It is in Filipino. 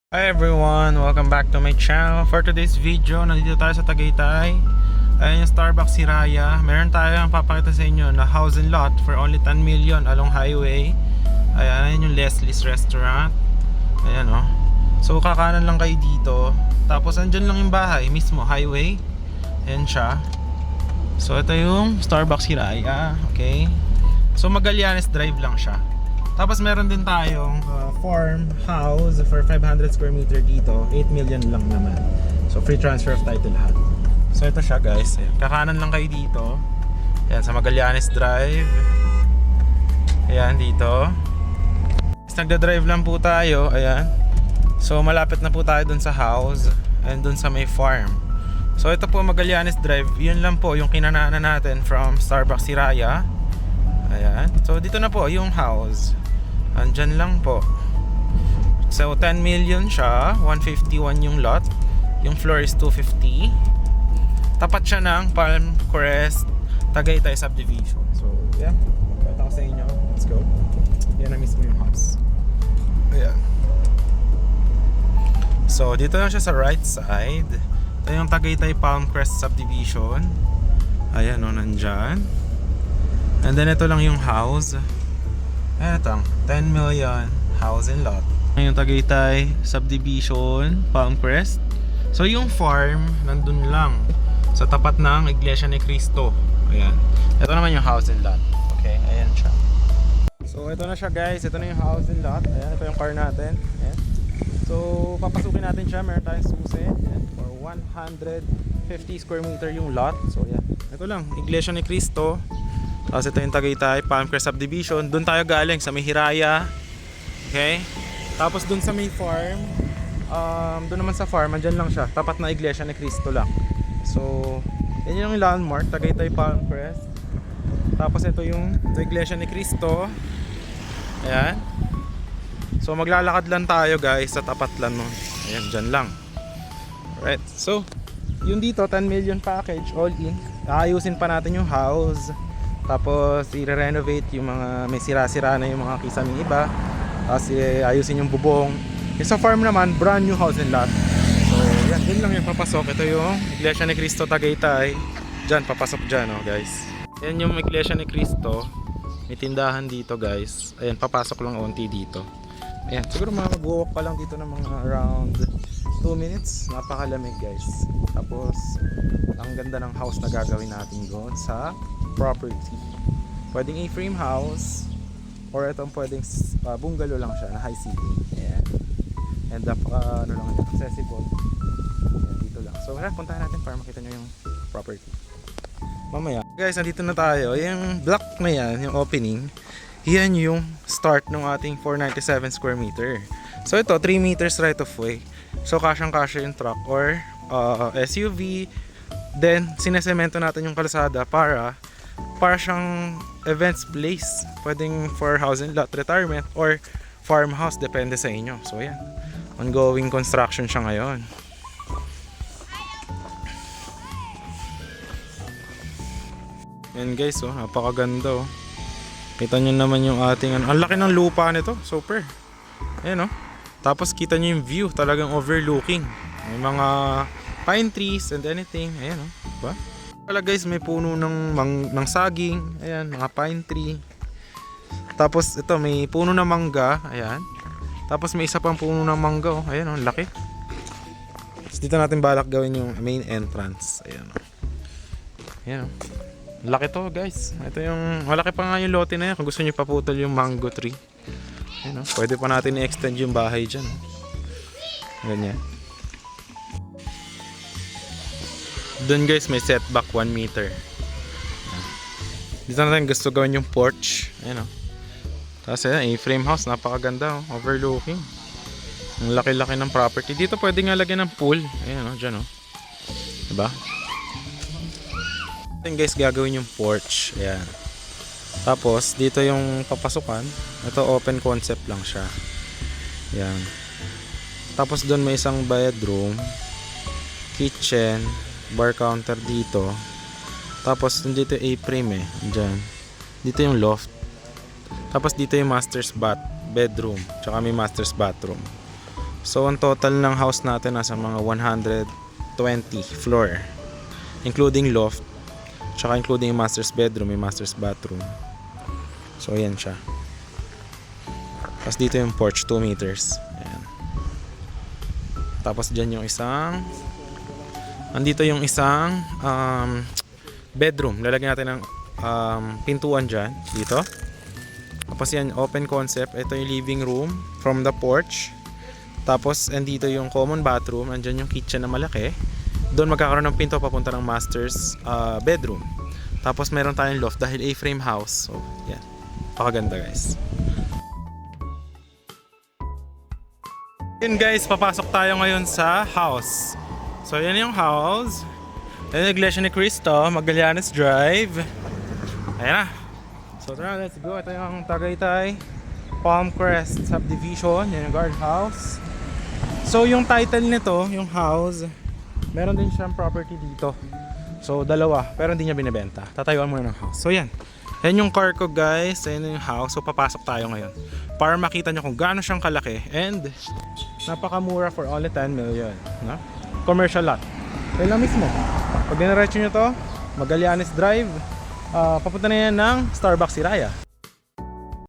Hi everyone! Welcome back to my channel. For today's video, nandito tayo sa Tagaytay. Ayan yung Starbucks Hiraya. Meron tayong papakita sa inyo na house and lot for only 10 million along highway. Ayan yung Leslie's Restaurant. Ayan o. So kakanan lang kayo dito. Tapos andyan lang yung bahay mismo, highway. Ayan siya. So ito yung Starbucks Hiraya. Okay. So Magallanes Drive lang siya. Tapos meron din tayong farmhouse for 500 square meter dito. 8 million lang naman. So free transfer of title lahat. So ito siya guys. Ayan. Kakanan lang kayo dito. Ayan sa Magallanes Drive. Ayan dito. Tapos nagda-drive lang po tayo. Ayan. So malapit na po tayo dun sa house. And dun sa may farm. So ito po Magallanes Drive. Yun lang po yung kinanaanan natin from Starbucks Hiraya. Ayan. So dito na po yung house. Andyan lang po. So 10 million siya. 151 yung lot. Yung floor is 250. Tapat siya ng Palm Crest Tagaytay Subdivision. So yeah, pakita ko sa inyo. Let's go. Yan na mismo yung house. Ayan. So dito na siya sa right side. Ito yung Tagaytay Palm Crest Subdivision. Ayan o, nandyan. And then ito lang yung house. Ayan, 10 million house and lot. Yung Tagaytay Subdivision, Palm Crest. So yung farm, nandun lang sa tapat ng Iglesia ni Cristo. Ayan. Ito naman yung house and lot. Okay, ayan siya. So ito na siya guys. Ito na yung house and lot. Ayan, ito yung car natin. Ayan. So papasukin natin siya. Meron tayong susi. Ayan. For 150 square meter yung lot. So ayan. Ito lang, Iglesia ni Cristo. Tapos ito yung Tagaytay Palm Crest Subdivision. Doon tayo galing sa may Hiraya. Okay? Tapos doon sa may farm, doon naman sa farm, andyan lang siya. Tapat na Iglesia ni Cristo lang. So, yan yung landmark, Tagaytay Palm Crest. Tapos ito yung Iglesia ni Cristo. Ayan. So, maglalakad lang tayo guys sa tapat lang nun. Ayan, dyan lang. Alright. So, yung dito, 10 million package, all in. Aayusin pa natin yung house. Tapos i-renovate yung mga may sira-sira na yung mga kisame iba. Tapos ayusin yung bubong. Yung sa farm naman, brand new house and lot. So yan, dun lang yung papasok. Ito yung Iglesia ni Cristo Tagaytay. Diyan, papasok dyan guys. Yan yung Iglesia ni Cristo. May tindahan dito guys. Ayan, papasok lang onti dito. Ayan, siguro mag-walk ka lang dito ng mga around 2 minutes. Napakalamig guys. Tapos ang ganda ng house na gagawin natin doon sa property. Pwedeng A-frame house or itong pwedeng bungalow lang siya na high ceiling. Ayan. And ano lang yun, accessible. Ayan, dito lang. So puntahan natin para makita nyo yung property. Mamaya. Guys, nandito na tayo. Yung block na yan, yung opening, yan yung start ng ating 497 square meter. So ito, 3 meters right of way. So kasyang-kasya yung truck or SUV. Then sinesemento natin yung kalsada para siyang events place. Pwedeng for house and lot retirement or farmhouse, depende sa inyo. So yan, ongoing construction siya ngayon. Yan guys, napakaganda. Kita nyo naman yung ating ang laki ng lupa nito, super. Ayan tapos kita nyo yung view, talagang overlooking. May mga pine trees and anything. Ayan diba? Pala guys, may puno ng saging. Ayan, mga pine tree. Tapos ito, may puno ng mangga. Ayan. Tapos may isa pang puno ng mangga. Ayan laki. Tapos dito natin balak gawin yung main entrance. Ayan Ayan laki to guys. Ito yung, malaki pa nga yung lote na yan. Kung gusto nyo paputol yung mango tree. Ayan pwede pa natin i-extend yung bahay dyan. Ganyan. Doon guys may setback 1 meter. Dito natin gusto gawin yung porch. Ayan Tapos A-frame house, napakaganda overlooking. Ang laki-laki ng property. Dito pwede nga lagyan ng pool. Ayan dyan diba? Ito guys gagawin yung porch. Ayan. Tapos dito yung papasukan. Ito open concept lang siya. Ayan. Tapos doon may isang bedroom, kitchen, bar counter dito. Tapos dito yung A-frame Diyan. Dito yung loft. Tapos dito yung master's bedroom. Tsaka may master's bathroom. So ang total ng house natin nasa mga 120 floor, including loft, tsaka including yung master's bedroom, yung master's bathroom. So ayan siya. Tapos dito yung porch 2 meters. Ayan. Tapos dyan yung isang, andito yung isang bedroom. Lalagyan natin ng pintuan dyan, dito. Tapos yan, open concept. Ito yung living room from the porch. Tapos andito yung common bathroom. Andyan yung kitchen na malaki. Doon magkakaroon ng pinto papunta ng master's bedroom. Tapos meron tayong loft dahil A-frame house. So yan, pakaganda guys. Yun guys, papasok tayo ngayon sa house. So yan yung house. Yan yung Iglesia ni Cristo, Magallanes Drive. Ayan na. So tara, let's go. Ito yung Tagaytay Palmcrest Subdivision. Yan yung guardhouse. So yung title nito, yung house, meron din siyang property dito. So dalawa, pero hindi niya binibenta. Tatayuan muna ng house. So yan. Yan yung car ko guys. Yan yung house. So papasok tayo ngayon para makita nyo kung gaano siyang kalaki. And napakamura for only 10 million. No? Commercial lot. Yan lang mismo. Pag diniretso nyo to, Magallanes Drive, papunta na yan ng Starbucks Siraya.